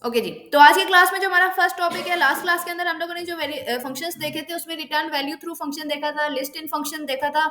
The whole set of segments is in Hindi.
ओके जी, तो आज की क्लास में जो हमारा फर्स्ट टॉपिक है, लास्ट क्लास के अंदर हम लोगों ने जो फंक्शंस देखे थे उसमें रिटर्न वैल्यू थ्रू फंक्शन देखा था, लिस्ट इन फंक्शन देखा था,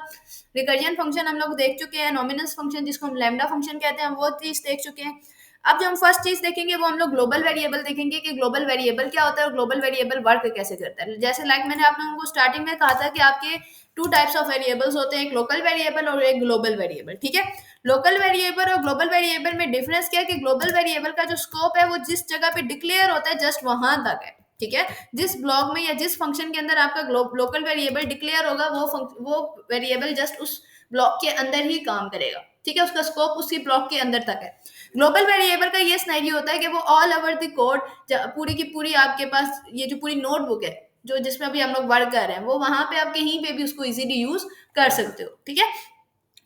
रिकर्जन फंक्शन हम लोग देख चुके हैं, नॉमिनल्स फंक्शन जिसको हम लैम्डा फंक्शन कहते हैं वो चीज देख चुके हैं। अब जो हम फर्स्ट चीज देखेंगे वो हम लोग ग्लोबल वेरिएबल देखेंगे कि ग्लोबल वेरिएबल क्या होता है और ग्लोबल वेरिएबल वर्क कैसे करता है। जैसे लाइक मैंने आप लोगों को स्टार्टिंग में कहा था कि आपके टू टाइप्स ऑफ वेरिएबल्स होते हैं, एक लोकल वेरिएबल और एक ग्लोबल वेरिएबल। ठीक है, लोकल वेरिएबल और ग्लोबल वेरिएबल में डिफरेंस क्या है कि ग्लोबल वेरिएबल का जो स्कोप है वो जिस जगह पे डिक्लेयर होता है जस्ट वहां तक है। ठीक है, जिस ब्लॉक में या जिस फंक्शन के अंदर आपका लोकल वेरिएबल डिक्लेयर होगा वो वेरिएबल जस्ट उस ब्लॉक के अंदर ही काम करेगा। ठीक है, उसका स्कोप उसी ब्लॉक के अंदर तक है। ग्लोबल वेरिएबल का ये सिनेरियो होता है कि वो ऑल ओवर द कोड, पूरी की पूरी आपके पास ये जो पूरी नोटबुक है जो जिसमें अभी हम लोग वर्क कर रहे हैं वो वहां पे आप कहीं पे भी उसको इजीली यूज कर सकते हो। ठीक है,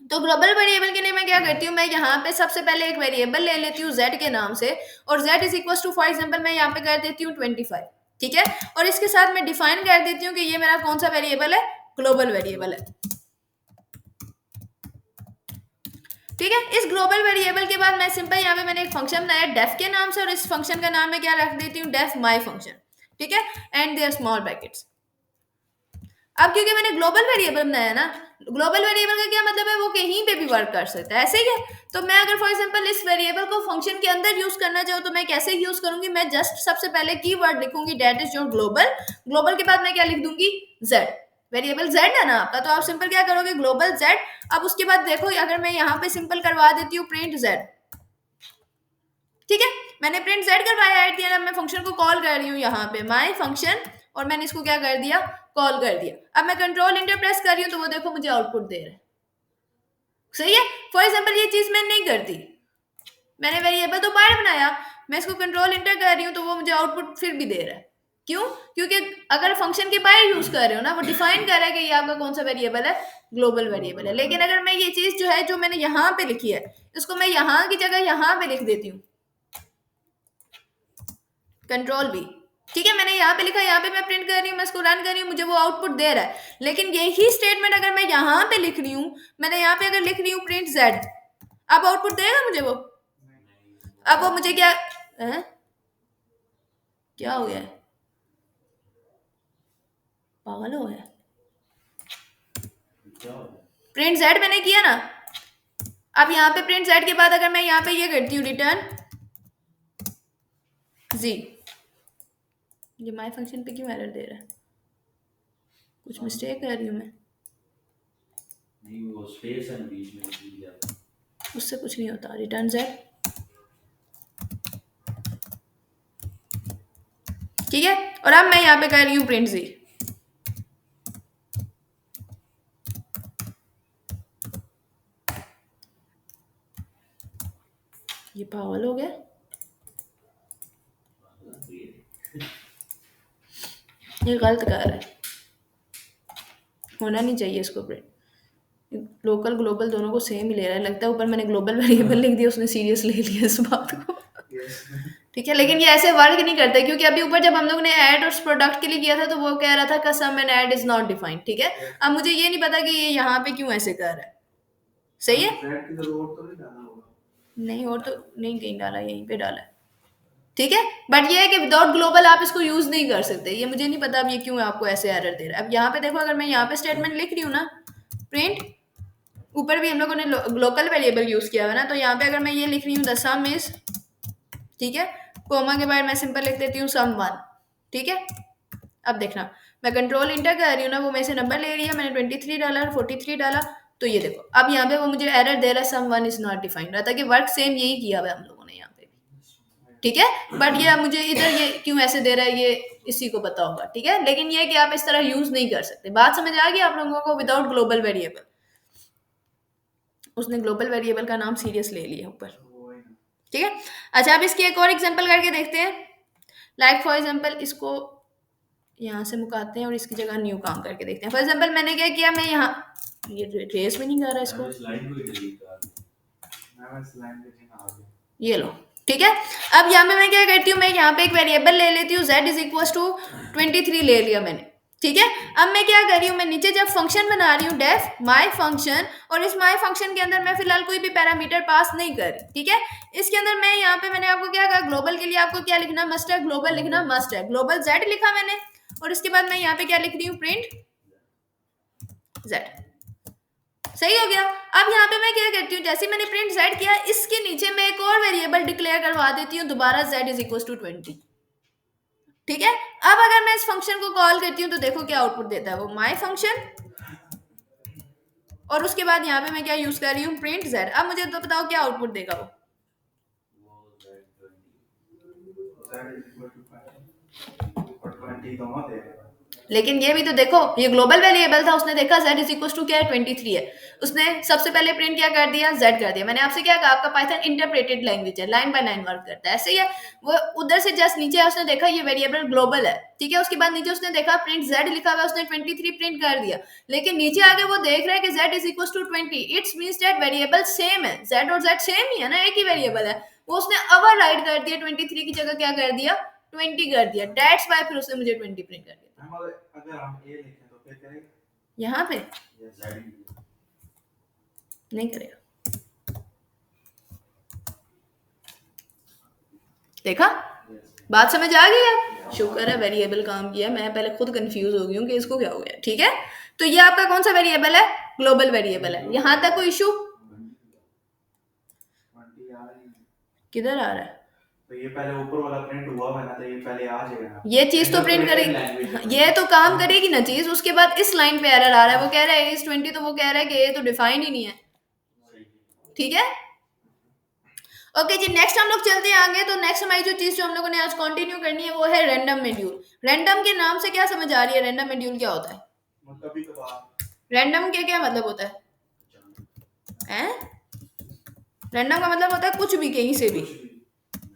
तो ग्लोबल वेरिएबल के लिए मैं क्या करती हूँ, मैं यहाँ पे सबसे पहले एक वेरिएबल ले लेती हूँ z के नाम से, और z is equal to for example मैं यहाँ पे कर देती हूँ 25। ठीक है, और इसके साथ मैं डिफाइन कर देती हूँ कि ये मेरा कौन सा वेरिएबल है, ग्लोबल वेरिएबल है। ठीक है, इस ग्लोबल वेरिएबल के बाद मैं सिंपल यहाँ पे मैंने एक फंक्शन बनाया डेफ के नाम से, और इस फंक्शन का नाम मैं क्या रख देती हूँ, डेफ माई फंक्शन। ठीक है, एंड देयर स्मॉल ब्रैकेट्स। अब क्योंकि मैंने ग्लोबल वेरिएबल बनाया ना, ग्लोबल वेरिएबल का क्या मतलब है, वो कहीं पे भी वर्क कर सकता है, ऐसे ही है। तो मैं अगर फॉर एग्जांपल इस वेरिएबल को फंक्शन के अंदर यूज करना चाहूँ तो मैं कैसे यूज करूंगी, मैं जस्ट सबसे पहले कीवर्ड लिखूंगी that is your global. Global के बाद मैं क्या लिख दूंगी, z। वेरिएबल z है ना आपका, तो आप सिंपल क्या करोगे, ग्लोबल z। अब उसके बाद देखो अगर मैं यहाँ पे सिंपल करवा देती हूँ प्रिंट z। ठीक है, मैंने प्रिंट z करवाया एट द एंड, अब मैं फंक्शन को कॉल कर रही हूँ यहाँ पे माई फंक्शन, और मैंने इसको क्या कर दिया, कॉल कर दिया। अब मैं कंट्रोल इंटर प्रेस कर रही हूँ तो वो देखो मुझे आउटपुट दे रहा है। सही है, फॉर एग्जाम्पल ये चीज मैं नहीं करती, मैंने वेरिएबल तो बाहर बनाया, मैं इसको कंट्रोल इंटर कर रही हूँ तो वो मुझे आउटपुट फिर भी दे रहा है। क्यों, क्योंकि अगर फंक्शन के बाहर यूज कर रहे हो ना, वो डिफाइन कर रहा है कि ये आपका कौन सा वेरिएबल है, ग्लोबल वेरिएबल है। लेकिन अगर मैं ये चीज जो है जो मैंने यहाँ पे लिखी है, इसको मैं यहाँ की जगह यहाँ पे लिख देती हूँ, कंट्रोल भी। ठीक है, मैंने यहाँ पे लिखा, यहाँ पे मैं प्रिंट कर रही हूँ, मैं इसको रन कर रही हूँ, मुझे वो आउटपुट दे रहा है। लेकिन यही स्टेटमेंट अगर मैं यहाँ पे लिख रही हूँ, मैंने यहाँ पे अगर लिख रही हूँ प्रिंट z, अब आउटपुट देगा मुझे वो। अब वो मुझे क्या है? क्या हो गया है, पागल हो गया। प्रिंट z मैंने किया ना, अब यहाँ पे प्रिंट z के बाद अगर मैं यहाँ पे ये करती हूँ रिटर्न z, ये माय फंक्शन पे क्यों एरर दे रहा है, कुछ मिस्टेक कर रही हूँ मैं? नहीं, वो स्पेस है बीच में, उससे कुछ नहीं होता, रिटर्न z। ठीक है, और अब मैं यहाँ पे कर रही हूँ प्रिंट z। ये पागल हो गया, ये गलत कर रहा है, होना नहीं चाहिए इसको प्रिंट। लोकल ग्लोबल दोनों को सेम ही ले रहा है, लगता है ऊपर मैंने ग्लोबल वेरिएबल लिख दिया, उसने सीरियस ले लिया इस बात को। ठीक है, लेकिन ये ऐसे वर्क नहीं करते, क्योंकि अभी ऊपर जब हम लोग ने ऐड और प्रोडक्ट के लिए किया था तो वो कह रहा था का sum and add is not defined. ठीक है, अब मुझे ये नहीं पता कि ये यहाँ पे क्यों ऐसे कर रहा है। सही है, नहीं और तो नहीं कहीं डाला, यहीं पे डाला है। ठीक है, बट ये है कि विदाउट ग्लोबल आप इसको यूज नहीं कर सकते, ये मुझे नहीं पता अब ये क्यों आपको ऐसे एरर दे रहा है। अब यहाँ पे देखो, अगर मैं यहाँ पे स्टेटमेंट लिख रही हूँ ना प्रिंट, ऊपर भी हम लोगों ने लोकल वेरिएबल यूज किया हुआ ना, तो यहाँ पे अगर मैं ये लिख रही हूँ द सम इज, ठीक है, कोमा के बाद मैं सिंपल लिख देती हूँ सम 1। ठीक है, अब देखना मैं कंट्रोल इंटर कर रही हूँ ना, वो मेरे से नंबर ले रही है, मैंने 23 डाला, 43 डाला, तो ये देखो अब यहाँ पे वो मुझे एरर दे रहा है सम 1 इज नॉट डिफाइंड, रहता कि वर्क सेम यही किया हुआ है हम लोगों ने यहाँ पे भी। ठीक है, बट ये मुझे इधर ये क्यों ऐसे दे रहा है, ये इसी को पता होगा। ठीक है, लेकिन ये कि आप इस तरह यूज नहीं कर सकते। बात समझ आ गई आप लोगों को, विदाउट ग्लोबल वेरिएबल। उसने ग्लोबल वेरिएबल का नाम सीरियस ले लिया ऊपर। ठीक है, अच्छा अब इसकी एक और एग्जांपल करके देखते हैं। लाइक फॉर एग्जांपल इसको यहाँ से मुकाते हैं और इसकी जगह न्यू काम करके देखते हैं। फॉर एग्जांपल मैंने क्या किया, मैं यहाँ ये ट्रेस में नहीं कर रहा इसको, ये लो। ठीक है, अब यहाँ पे मैं क्या करती हूँ, मैं यहाँ पे एक वेरिएबल ले लेती हूँ z इज इक्वल टू 23 ले लिया मैंने। ठीक है। अब मैं क्या कर रही हूँ, मैं नीचे जब फंक्शन बना रही हूँ डेफ माई फंक्शन, और इस माई फंक्शन के अंदर मैं फिलहाल कोई भी पैरामीटर पास नहीं कर रही, ठीक है। इसके अंदर मैं यहाँ पे मैंने आपको क्या कहा, ग्लोबल के लिए आपको क्या लिखना मस्ट है, ग्लोबल लिखना मस्ट है, ग्लोबल जेड लिखा मैंने, और इसके बाद मैं यहाँ पे क्या लिख रही हूँ, प्रिंट जेड। सही हो गया। अब यहाँ पे मैं क्या करती हूँ, जैसे मैंने प्रिंट जेड किया, इसके नीचे मैं एक और वेरिएबल डिक्लेयर करवा देती हूँ दोबारा, जेड इज इक्वल टू 20, ठीक है। अब अगर मैं इस फंक्शन को कॉल करती हूँ तो देखो क्या आउटपुट देता है वो, माई फंक्शन, और उसके बाद यहाँ पे मैं क्या यूज कर रही हूँ, प्रिंट जेड। अब मुझे तो बताओ क्या आउटपुट देगा वो, लेकिन ये भी तो देखो, ये ग्लोबल वेरिएबल था, उसने देखा z इज इक्वल टू क्या है, 23 है, उसने सबसे पहले प्रिंट क्या कर दिया, z कर दिया। मैंने आपसे क्या कहा, आपका पाइथन इंटरप्रेटेड लैंग्वेज है, लाइन बाय लाइन वर्क करता है, ऐसे ही है। वो उधर से जस्ट नीचे है, उसने देखा ये वेरिएबल ग्लोबल है, ठीक है। उसके बाद नीचे उसने देखा प्रिंट z लिखा हुआ है, उसने 23 प्रिंट कर दिया, लेकिन नीचे आगे वो देख रहा है कि z is equal to 20, it's means that variable same है, z और z सेम ही है ना, एक ही वेरिएबल है। वो उसने ओवर राइट कर दिया, 23 की जगह क्या कर दिया, 20 कर दिया, दैट्स वाई फिर उसने मुझे 20 प्रिंट कर दिया। अगर हम ए लिखें तो फिर करेगा, यहाँ पे नहीं करेगा। देखा, बात समझ आ गई है, शुक्र है वेरिएबल काम किया, मैं पहले खुद कंफ्यूज हो गई हूँ कि इसको क्या हो गया, ठीक है। तो ये आपका कौन सा वेरिएबल है, ग्लोबल वेरिएबल है। यहाँ तक कोई इशू, किधर आ रहा है, तो ये पहले ऊपर वाला प्रिंट हुआ है ना, तो ये पहले आ जाएगा, ये चीज तो प्रिंट करेगी, ये तो काम करेगी ना चीज। उसके बाद इस लाइन पे एरर आ रहा है, वो कह रहा है इस 20, तो वो कह रहा है कि ये तो डिफाइन ही नहीं है, ठीक है। ओके जी, नेक्स्ट हम लोग चलते हैं आगे। तो नेक्स्ट हमारी जो चीज जो हम लोगों ने आज कंटिन्यू करनी है वो है रैंडम मॉड्यूल। रैंडम के नाम से क्या समझ आ रही है, रैंडम मॉड्यूल क्या होता है, रैंडम के क्या मतलब होता है? रैंडम का मतलब होता है कुछ भी, कहीं से भी,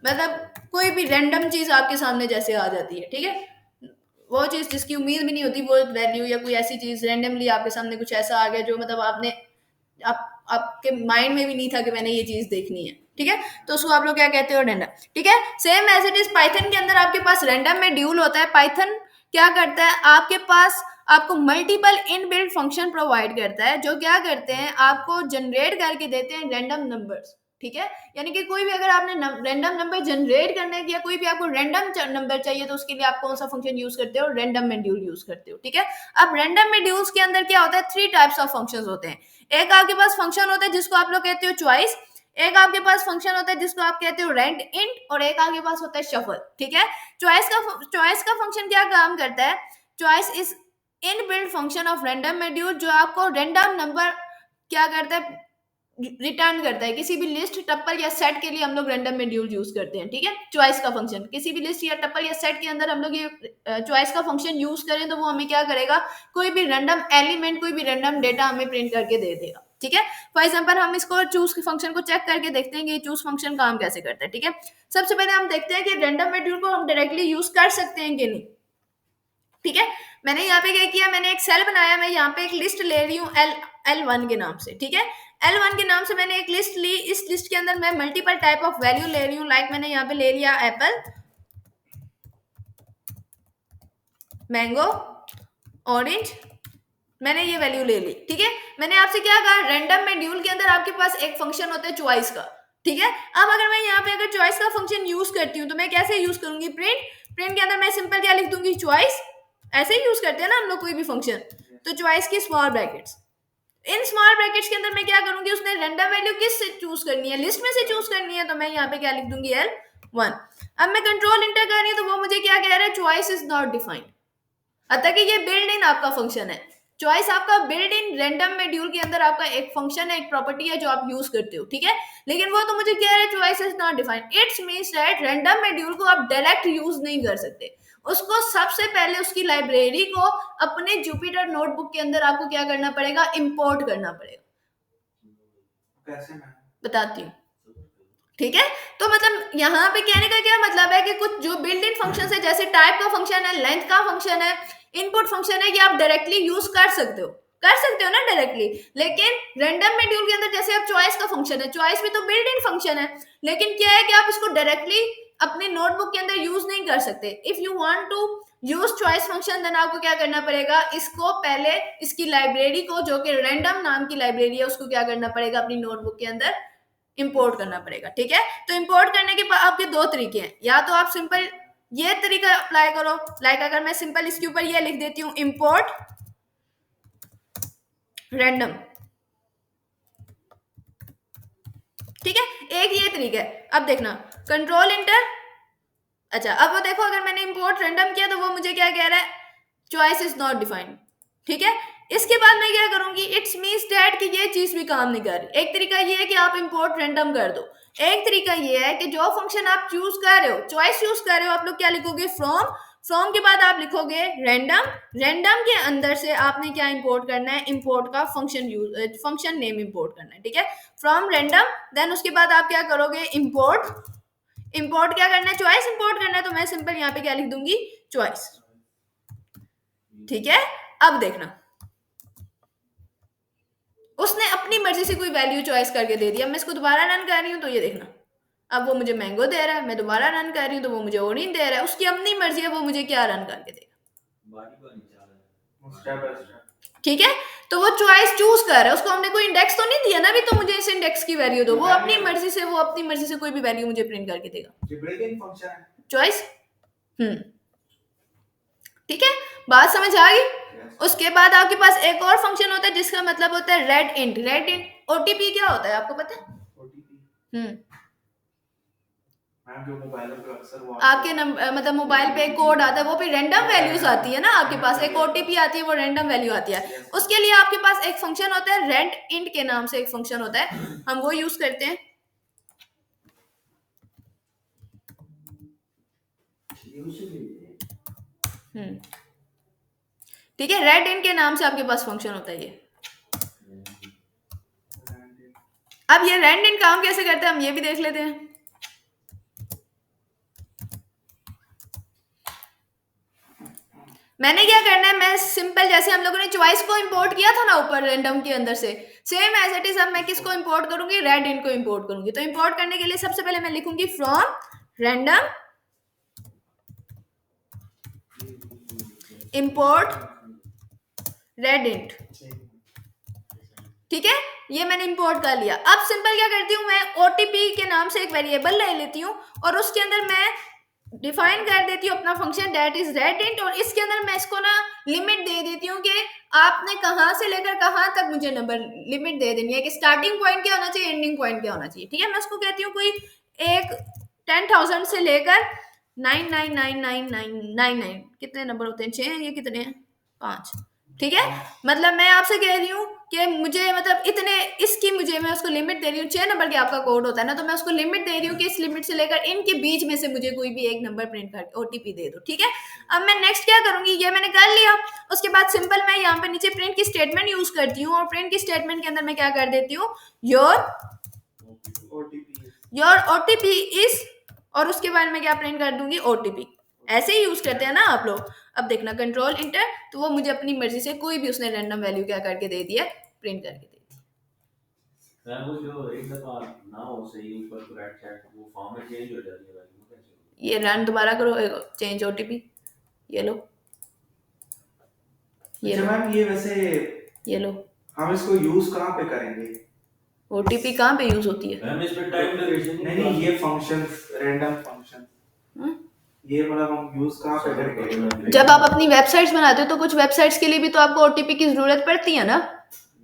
मतलब कोई भी रैंडम चीज आपके सामने जैसे आ जाती है, ठीक है। वो चीज जिसकी उम्मीद भी नहीं होती, वो वैल्यू या कोई ऐसी चीज रैंडमली आपके सामने कुछ ऐसा आ गया जो मतलब आपने आपके माइंड में भी नहीं था कि मैंने ये चीज देखनी है, ठीक है। तो उसको आप लोग क्या कहते हो, रैंडम, ठीक है। Same as it is Python के अंदर आपके पास रैंडम मॉड्यूल होता है। पाइथन क्या करता है, आपके पास आपको मल्टीपल इनबिल्ट फंक्शन प्रोवाइड करता है, जो क्या करते हैं, आपको जनरेट करके देते हैं रैंडम नंबर्स, ठीक है। यानी कि कोई भी अगर आपने रैंडम नंबर जनरेट करने की, या कोई भी आपको रैंडम नंबर चाहिए, तो उसके लिए आप कौन सा फंक्शन यूज करते हो, रैंडम मॉड्यूल यूज करते हो, ठीक है। अब रैंडम मॉड्यूल्स के अंदर क्या होता है, 3 टाइप्स ऑफ फंक्शंस होते हैं। एक आपके पास फंक्शन होता है जिसको आप लोग कहते हो चॉइस, एक आपके पास फंक्शन होता है जिसको आप कहते हो रैंक इंट, और एक आपके पास होता है शफल, ठीक है। चॉइस का फंक्शन क्या काम करता है, choice is inbuilt function of random module, जो आपको रैंडम नंबर क्या करता है, रिटर्न करता है। किसी भी लिस्ट, टप्पल या सेट के लिए हम लोग रैंडम मॉड्यूल यूज करते हैं, ठीक है। चॉइस का फंक्शन, किसी भी लिस्ट या टप्पल या सेट के अंदर हम लोग ये चॉइस का फंक्शन यूज करें तो वो हमें क्या करेगा, कोई भी रैंडम एलिमेंट, कोई भी रैंडम डेटा हमें प्रिंट करके दे देगा, ठीक है। फॉर एग्जाम्पल हम इसको चूज फंक्शन को चेक करके देखते हैं कि चूज फंक्शन काम कैसे करता है, ठीक है। सबसे पहले हम देखते हैं कि रैंडम मॉड्यूल को हम डायरेक्टली यूज कर सकते हैं कि नहीं, ठीक है। मैंने यहाँ पे क्या किया, मैंने एक सेल बनाया, मैं यहाँ पे एक लिस्ट ले रही हूँ L1 के नाम से, ठीक है। L1 के नाम से मैंने एक लिस्ट ली, इस लिस्ट के अंदर मैं मल्टीपल टाइप ऑफ वैल्यू ले रही हूँ। लाइक मैंने यहाँ पे ले लिया एप्पल, मैंगो, ऑरेंज, मैंने ये वैल्यू ले ली, ठीक है। मैंने आपसे क्या कहा, रैंडम मॉड्यूल के अंदर आपके पास एक फंक्शन होता है चॉइस का, ठीक है। अब अगर मैं यहाँ पे अगर चॉइस का फंक्शन यूज करती हूँ तो मैं कैसे यूज करूंगी, प्रिंट के अंदर मैं सिंपल क्या लिख दूंगी, चॉइस, ऐसे ही यूज करते हैं ना हम लोग कोई भी फंक्शन। तो चॉइस की small brackets, in small brackets के अंदर मैं क्या करूंगी, उसने रैंडम वैल्यू किस से चूज करनी है, लिस्ट में से चूज करनी है, तो मैं यहाँ पे क्या लिख दूंगी, L1। अब मैं कंट्रोल इंटर कर रही हूँ तो वो मुझे क्या कह रहा है, चॉइस इज नॉट डिफाइंड। अतः कि ये बिल्ड इन आपका फंक्शन है, चॉइस आपका बिल्ड इन रैंडम मॉड्यूल के अंदर आपका एक फंक्शन है, एक प्रॉपर्टी है जो आप यूज करते हो, ठीक है। लेकिन वो तो मुझे कह रहा है choice is not defined, it's means that random module को आप डायरेक्ट यूज नहीं कर सकते, उसको सबसे पहले उसकी लाइब्रेरी को अपने जुपिटर नोटबुक के अंदर आपको क्या करना पड़ेगा, इंपोर्ट करना पड़ेगा। कैसे, मैं बताती हूँ, ठीक है। तो मतलब यहाँ पे कहने का क्या मतलब है कि कुछ जो बिल्ट इन फंक्शन है, जैसे टाइप का फंक्शन है, लेंथ का फंक्शन है, इनपुट फंक्शन है, कि आप डायरेक्टली यूज कर सकते हो ना डायरेक्टली। लेकिन रैंडम मॉड्यूल के अंदर जैसे आप चॉइस का फंक्शन है, चॉइस भी तो बिल्ट इन फंक्शन है, लेकिन क्या है कि आप इसको डायरेक्टली अपने नोटबुक के अंदर यूज नहीं कर सकते। If you want to use choice function then आपको क्या करना पड़ेगा, इसको पहले इसकी लाइब्रेरी को जो कि रैंडम नाम की लाइब्रेरी है उसको क्या करना पड़ेगा, अपनी नोटबुक के अंदर इंपोर्ट करना पड़ेगा। ठीक है, तो इंपोर्ट करने के बाद आपके दो तरीके हैं, या तो आप सिंपल ये तरीका अप्लाई करो, लाइक अगर मैं सिंपल इसके ऊपर ये लिख देती हूँ इंपोर्ट रैंडम, ठीक है, एक ये तरीका है। अब देखना कंट्रोल इंटर, अच्छा अब वो देखो अगर मैंने इंपोर्ट रैंडम किया तो वो मुझे क्या कह रहा है, चॉइस इज नॉट डिफाइंड। ठीक है, इसके बाद मैं क्या करूंगी, इट्स मीन्स दैट कि ये चीज भी काम नहीं कर रही। एक तरीका ये है कि आप इंपोर्ट रैंडम कर दो, एक तरीका ये है कि जो फंक्शन आप चूज कर रहे हो, चॉइस यूज कर रहे हो, आप लोग क्या लिखोगे फ्रॉम, फ्रॉम के बाद आप लिखोगे रैंडम, रैंडम के अंदर से आपने क्या इंपोर्ट करना है, इंपोर्ट का function use, function name import करना है। ठीक है, फ्रॉम रैंडम, देन उसके बाद आप क्या करोगे इंपोर्ट, इंपोर्ट क्या करना है, चॉइस इंपोर्ट करना है, तो मैं सिंपल यहाँ पे क्या लिख दूंगी चॉइस। ठीक है, अब देखना उसने अपनी मर्जी से कोई वैल्यू चॉइस करके दे दिया, मैं इसको दोबारा रन कर रही हूँ तो ये देखना अब वो मुझे मैंगो दे रहा है, मैं दोबारा रन कर रही हूँ तो वो मुझे ऑरेंज दे रहा है, उसकी अपनी मर्जी है वो मुझे क्या रन करके देगा। ठीक है, तो वो चॉइस चूज कर रहा है, उसको हमने कोई इंडेक्स तो नहीं दिया ना अभी, तो मुझे इस इंडेक्स की वैल्यू दो, वो अपनी मर्जी से, वो अपनी मर्जी से कोई भी वैल्यू मुझे प्रिंट करके देगा चॉइस। ठीक है, बात समझ आ गई। उसके बाद आपके पास एक और फंक्शन होता है जिसका मतलब होता है red int, red int OTP क्या होता है आपको पता है? जो मोबाइल पे अक्सर आपके नंबर मतलब मोबाइल पे एक कोड आता है, वो भी रैंडम वैल्यूज आती है ना आपके पास, एक ओटीपी आती है, वो रैंडम वैल्यू आती है, उसके लिए आपके पास एक फंक्शन होता है रेड इंट के नाम से एक फंक्शन होता है, हम वो यूज करते हैं। ठीक है, रेड इंट के नाम से आपके पास फंक्शन होता है ये। अब ये रेड इंट काम कैसे करते हैं हम ये भी देख लेते हैं। मैंने क्या करना है, मैं सिंपल जैसे हम लोगों ने चॉइस को इंपोर्ट किया था ना ऊपर रैंडम के अंदर से, सेम एज इट इज अब मैं किसको इंपोर्ट करूंगी, रेड इंट को इंपोर्ट करूंगी। तो इंपोर्ट करने के लिए सबसे पहले मैं लिखूंगी from random import red int. ठीक है, ये मैंने इंपोर्ट कर लिया। अब सिंपल क्या करती हूँ, मैं ओटीपी के नाम से एक वेरिएबल ले लेती हूँ और उसके अंदर मैं डिफाइन कर देती हूँ अपना function that is red int, और इसके अंदर मैं इसको ना लिमिट दे देती हूँ कि आपने कहाँ से लेकर कहाँ तक मुझे नंबर लिमिट दे देनी है कि स्टार्टिंग पॉइंट क्या होना चाहिए, एंडिंग पॉइंट क्या होना चाहिए। ठीक है, मैं उसको कहती हूँ कोई एक 10,000 से लेकर 9999999 कितने नंबर होते हैं, 6 ये कितने हैं, 5। ठीक है, मतलब मैं आपसे कह रही हूँ कि मुझे मतलब इतने इसकी मुझे मैं उसको लिमिट दे रही हूँ, 6 नंबर के आपका कोड होता है ना, तो मैं उसको लिमिट दे रही हूँ कि इस लिमिट से लेकर इनके बीच में से मुझे कोई भी एक नंबर प्रिंट करके ओटीपी दे दो। ठीक है, अब मैं नेक्स्ट क्या करूंगी, ये मैंने कर लिया। उसके बाद सिंपल मैं यहाँ पे नीचे प्रिंट की स्टेटमेंट यूज करती हूँ, और प्रिंट की स्टेटमेंट के अंदर मैं क्या कर देती हूँ, योर ओटीपी इज, और उसके बाद मैं क्या प्रिंट कर दूंगी ओटीपी। ऐसे ही यूज करते हैं ना आप लोग। अब देखना कंट्रोल इंटर, तो वो मुझे अपनी मर्जी से कोई भी उसने रैंडम वैल्यू क्या करके दे दिया, प्रिंट करके दे दिया। वो जो एक दफा ना हो सही ऊपर करेक्ट चेक वो फॉर्म में चेंज हो जाती है वैल्यू, ये रन दोबारा करो, चेंज ओटीपी, ये लो, ये लो मैम। ये वैसे ये लो, हम इसको यूज कहाँ पे करेंगे, ओटीपी कहाँ पे यूज होती है मैम, इस पे टाइम ड्यूरेशन नहीं, ये फंक्शन रैंडम फंक्शन ये मतलब हम यूज कहाँ पे करेंगे, जब आप अपनी वेबसाइट्स बनाते हो तो कुछ वेबसाइट्स के लिए भी तो आपको ओटीपी की जरूरत पड़ती है ना,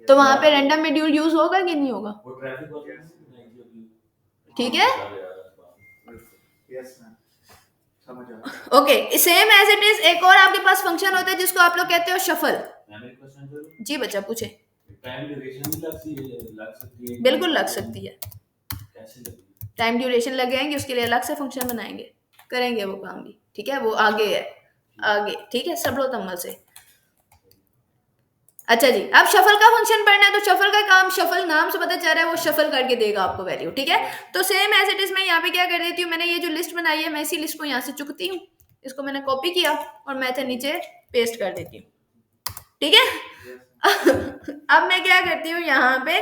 तो वहां पे रैंडम मॉड्यूल यूज होगा कि नहीं होगा। ठीक है, okay, same as it is एक और आपके पास फंक्शन होता है जिसको आप लोग कहते हो शफल। जी बच्चा पूछे। बिल्कुल लग सकती है, टाइम ड्यूरेशन लग जाएंगे, उसके लिए अलग से फंक्शन बनाएंगे, करेंगे वो काम भी। ठीक है, वो आगे है आगे। ठीक है, सब्र तम्मल से। अच्छा जी, अब शफल का फंक्शन पढ़ना है, तो शफल का काम, शफल नाम से पता चल रहा है वो शफल करके देगा आपको वैल्यू। ठीक है, तो सेम एज इट इज मैं यहाँ पे क्या कर देती हूँ, मैंने ये जो लिस्ट बनाई है मैं इसी लिस्ट को यहाँ से चुकती हूँ, इसको मैंने कॉपी किया और मैं इधर नीचे पेस्ट कर देती हूँ। ठीक है अब मैं क्या करती हूँ यहाँ पे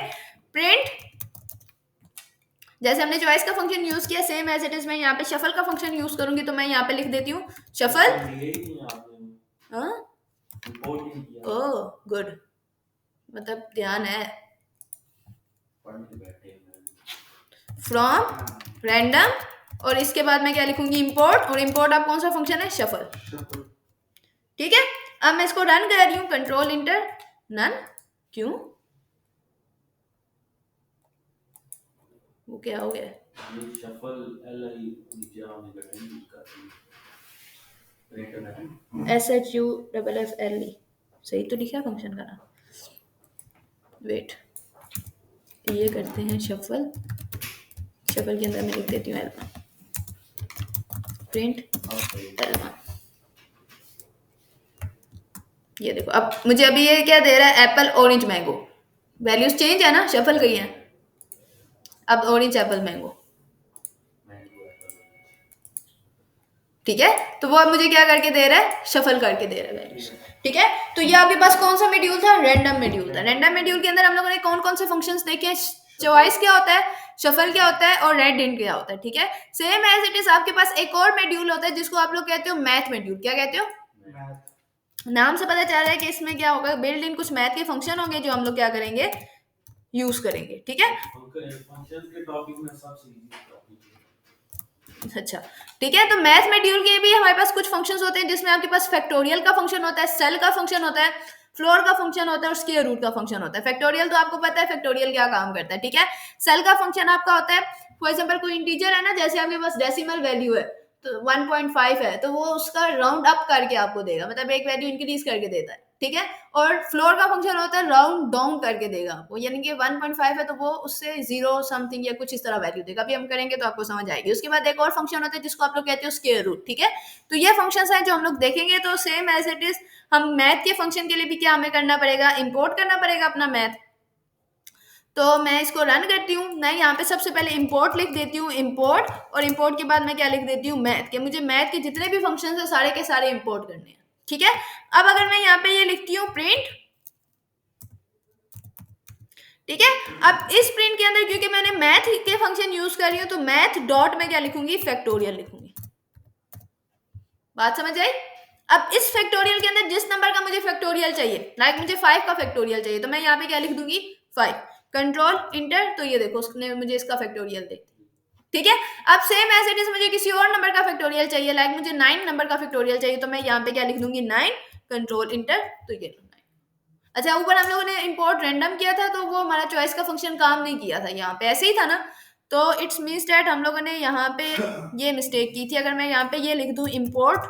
प्रिंट, जैसे हमने चॉइस का फंक्शन यूज किया सेम एज इट इज मैं यहाँ पे शफल का फंक्शन यूज करूंगी, तो मैं यहाँ पे लिख देती हूँ शफल। ओह गुड, मतलब ध्यान है। फ्रॉम रैंडम, और इसके बाद मैं क्या लिखूंगी इंपोर्ट, और इंपोर्ट आप कौन सा फंक्शन है शफल। ठीक है, अब मैं इसको रन कर रही हूँ, कंट्रोल इंटर नन। क्यों, वो क्या हो गया, SHUFFLE सही तो लिखा है फंक्शन का नाम। वेट, ये करते हैं शफल, शफल के अंदर मैं लिख देती हूँ एल्मा, प्रिंट एल्मा। ये देखो, अब मुझे अभी ये क्या दे रहा है, Apple orange mango, values change है ना, शफल गई है, अब ऑरेंज एप्पल मैंगो। ठीक है, तो वो अब मुझे क्या करके दे रहा है, शफल करके दे रहा है वैल्यूज। ठीक है, तो ये आपके पास कौन सा मॉड्यूल था, रैंडम मॉड्यूल था। रैंडम मॉड्यूल के अंदर हम लोगों ने कौन कौन से फंक्शंस देखे, चॉइस क्या होता है, शफल क्या होता है, और रेड इन क्या होता है। ठीक है, सेम एज इट इज आपके पास एक और मॉड्यूल होता है जिसको आप लोग कहते हो मैथ मॉड्यूल। क्या कहते हो, नाम से पता चल रहा है कि इसमें क्या होगा, बिल्ड इन कुछ मैथ के फंक्शन होंगे जो हम लोग क्या करेंगे, यूज करेंगे। ठीक है, अच्छा ठीक है, तो मैथ मॉड्यूल के भी हमारे पास कुछ फंक्शंस होते हैं जिसमें आपके पास फैक्टोरियल का फंक्शन होता है, सेल का फंक्शन होता है, फ्लोर का फंक्शन होता है, और स्क्वायर रूट का फंक्शन होता है। फैक्टोरियल तो आपको पता है फैक्टोरियल क्या काम करता है। ठीक है, सेल का फंक्शन आपका होता है, फॉर एग्जांपल कोई इंटीजर है ना, जैसे आपके पास डेसिमल वैल्यू है तो 1.5 है, तो वो उसका राउंड अप करके आपको देगा, मतलब एक वैल्यू इंक्रीज करके देता है। ठीक है, और फ्लोर का फंक्शन होता है राउंड डाउन करके देगा आपको, यानी कि 1.5 है तो वो उससे 0 समथिंग या कुछ इस तरह वैल्यू देगा। अभी हम करेंगे तो आपको समझ आएगी। उसके बाद एक और फंक्शन होता है जिसको आप लोग कहते हो स्क्वायर रूट। ठीक है, तो ये फंक्शंस हैं जो हम लोग देखेंगे। तो सेम एज इट इज हम मैथ के फंक्शन के लिए भी क्या हमें करना पड़ेगा, इंपोर्ट करना पड़ेगा अपना मैथ। तो मैं इसको रन करती हूँ, मैं यहाँ पे सबसे पहले इंपोर्ट लिख देती हूँ, इंपोर्ट, और इंपोर्ट के बाद मैं क्या लिख देती हूँ, मैथ के। मुझे मैथ के जितने भी फंक्शंस है सारे के सारे इंपोर्ट करने हैं। ठीक है, अब अगर मैं यहाँ पे ये लिखती हूँ प्रिंट, ठीक है, अब इस प्रिंट के अंदर क्योंकि मैंने मैथ के फंक्शन यूज कर रही हूँ तो मैथ डॉट में क्या लिखूंगी, फैक्टोरियल लिखूंगी। बात समझ आई। अब इस फैक्टोरियल के अंदर जिस नंबर का मुझे फैक्टोरियल चाहिए, लाइक मुझे 5 का फैक्टोरियल चाहिए, तो मैं यहाँ पे क्या लिख दूंगी 5, कंट्रोल इंटर, तो ये देखो उसने मुझे इसका फैक्टोरियल दे। ठीक है, अब सेम एज इट इज मुझे किसी और नंबर का फैक्टोरियल चाहिए, लाइक मुझे 9 नंबर का फैक्टोरियल चाहिए, तो मैं यहाँ पे क्या लिख दूंगी 9, कंट्रोल इंटर, तो ये 9। अच्छा, ऊपर हम लोगों ने इंपोर्ट रैंडम किया था तो वो हमारा चॉइस का फंक्शन काम नहीं किया था, यहाँ पे ऐसे ही था ना, तो इट्स मीन्स डैट हम लोगों ने यहाँ पे ये मिस्टेक की थी। अगर मैं यहाँ पे ये लिख दूं इंपोर्ट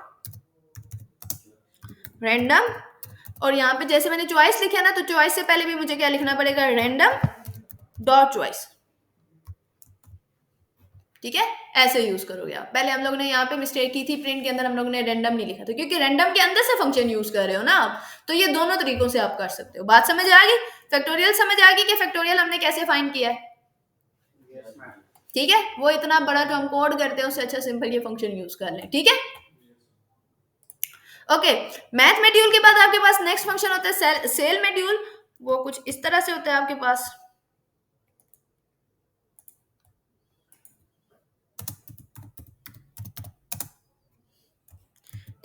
रैंडम, और यहाँ पे जैसे मैंने चॉइस लिखा ना, तो चॉइस से पहले भी मुझे क्या लिखना पड़ेगा, रैंडम डॉट चॉइस। ठीक है, ऐसे यूज करोगे आप। पहले हम लोग ने यहाँ पे मिस्टेक की थी, प्रिंट के अंदर हम लोग ने रैंडम नहीं लिखा था, क्योंकि रैंडम के अंदर से फंक्शन यूज कर रहे हो ना आप, तो ये दोनों तरीकों से आप कर सकते हो। बात समझ आ गई, फैक्टोरियल समझ आ गई कि फैक्टोरियल हमने कैसे फाइंड किया है। ठीक है, वो इतना बड़ा जो हम कोड करते हैं उससे अच्छा सिंपल ये फंक्शन यूज कर लें। ठीक है, ओके। मैथ मॉड्यूल के बाद आपके पास नेक्स्ट फंक्शन होता है सेल मॉड्यूल। वो कुछ इस तरह से होता है आपके पास।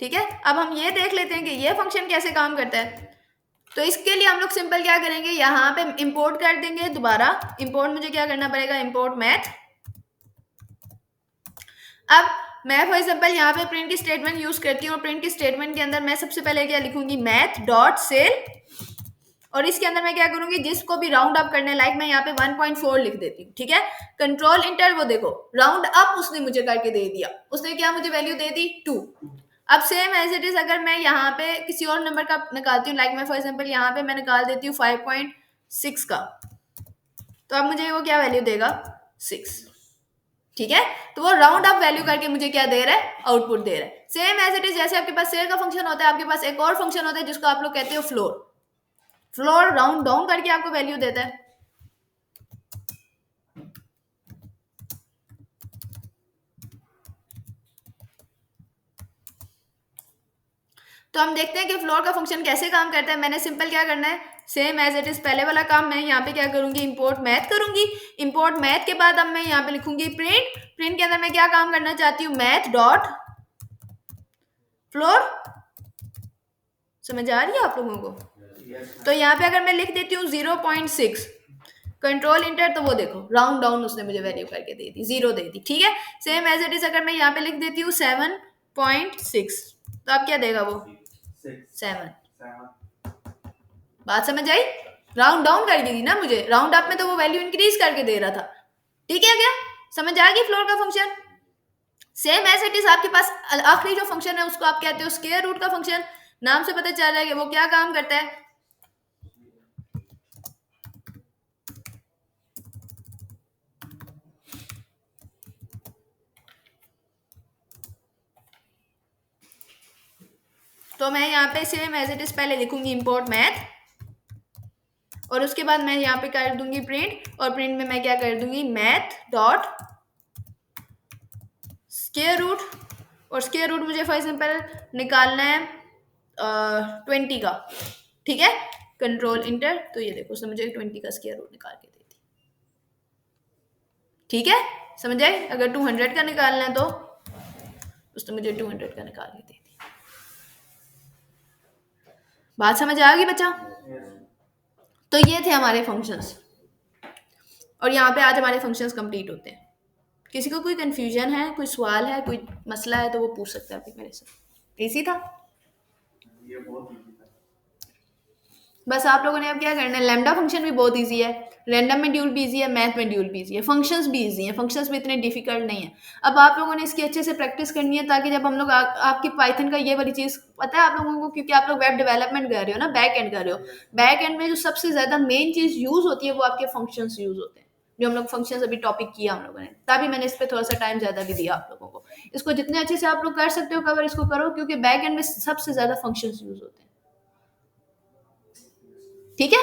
ठीक है, अब हम ये देख लेते हैं कि ये फंक्शन कैसे काम करता है। तो इसके लिए हम लोग सिंपल क्या करेंगे, यहाँ पे इंपोर्ट कर देंगे दोबारा। इंपोर्ट मुझे क्या करना पड़ेगा, इंपोर्ट मैथ। अब मैं फॉर एग्जांपल यहाँ पे प्रिंट की स्टेटमेंट यूज करती हूँ, और प्रिंट की स्टेटमेंट के अंदर मैं सबसे पहले क्या लिखूंगी, मैथ डॉट सेल, और इसके अंदर मैं क्या करूंगी, जिसको भी राउंड अप करना है, लाइक मैं यहाँ पे 1.4 लिख देती हूँ। ठीक है, कंट्रोल इंटर, वो देखो राउंड अप उसने मुझे करके दे दिया। उसने क्या मुझे वैल्यू दे दी 2। अब सेम एज इट इज अगर मैं यहाँ पे किसी और नंबर का निकालती हूँ, लाइक मैं फॉर एग्जांपल यहाँ पे मैं निकाल देती हूँ 5.6 का, तो अब मुझे वो क्या वैल्यू देगा, 6। ठीक है, तो वो राउंड अप वैल्यू करके मुझे क्या दे रहा है, आउटपुट दे रहा है। सेम एज इट इज जैसे आपके पास सेल का फंक्शन होता है, आपके पास एक और फंक्शन होता है जिसको आप लोग कहते हो फ्लोर। फ्लोर राउंड डाउन करके आपको वैल्यू देता है। तो हम देखते हैं कि फ्लोर का फंक्शन कैसे काम करता है। मैंने सिंपल क्या करना है, सेम एज इट इज पहले वाला काम मैं यहाँ पे क्या करूंगी, इंपोर्ट मैथ करूंगी। इंपोर्ट मैथ के बाद अब मैं यहाँ पे लिखूंगी प्रिंट। प्रिंट के अंदर मैं क्या काम करना चाहती हूँ, मैथ डॉट फ्लोर। समझ आ रही है आप लोगों को? तो यहाँ पे अगर मैं लिख देती हूँ 0.6, कंट्रोल इंटर, तो वो देखो राउंड डाउन उसने मुझे वैल्यू करके दे दी, 0 दे दी। ठीक है, सेम एज इट इज अगर मैं यहाँ पे लिख देती हूँ 7.6, तो आप क्या देगा वो 7। बात समझ आई? राउंड डाउन करके दी ना मुझे, राउंड अप में तो वो वैल्यू इंक्रीज करके दे रहा था। ठीक है, क्या समझ आ गई फ्लोर का function? Same as it is आपके पास आखिरी जो फंक्शन है उसको आप कहते हो स्क्वायर रूट का फंक्शन। नाम से पता चल रहा है कि वो क्या काम करता है। तो मैं यहाँ पे सेम एज इट इज पहले लिखूंगी इंपोर्ट मैथ, और उसके बाद मैं यहाँ पे कर दूंगी प्रिंट, और प्रिंट में मैं क्या कर दूंगी, मैथ डॉट स्क्वायर रूट। और स्क्वायर रूट मुझे फॉर एग्जाम्पल निकालना है 20 का। ठीक है, कंट्रोल इंटर, तो ये देखो उसने मुझे 20 का स्क्वायर रूट निकाल के दे दी। ठीक है, समझ आए? अगर 200 का निकालना है तो उसने मुझे 200 का निकाल के दे दी। बात समझ आ गई बच्चा? तो ये थे हमारे फंक्शंस, और यहाँ पे आज हमारे फंक्शंस कंप्लीट होते हैं। किसी को कोई कंफ्यूजन है, कोई सवाल है, कोई मसला है तो वो पूछ सकता है अभी मेरे से। इजी था, ये बहुत इजी था। बस आप लोगों ने अब क्या करना है, लैम्डा फंक्शन भी बहुत इजी है, रैंडम में ड्यूल भी इजी है, मैथ में ड्यूल भी इजी है, फंक्शंस भी इजी हैं, फंक्शंस भी इतने डिफिकल्ट नहीं है। अब आप लोगों ने इसकी अच्छे से प्रैक्टिस करनी है, ताकि जब हम लोग आपकी पाइथन का ये वाली चीज़ पता है आप लोगों को, क्योंकि आप लोग वेब डेवलपमेंट कर रहे हो ना, बैक एंड कर रहे हो। बैक एंड में जो सबसे ज़्यादा मेन चीज़ यूज़ होती है वो आपके फंक्शंस यूज़ होते हैं, जो हम लोग फंक्शंस अभी टॉपिक किया हम लोगों ने, तभी मैंने इस पर थोड़ा सा टाइम ज़्यादा भी दिया आप लोगों को। इसको जितने अच्छे से आप लोग कर सकते हो कवर, इसको करो, क्योंकि बैक एंड में सबसे ज़्यादा फंक्शंस यूज़ होते हैं। ठीक है।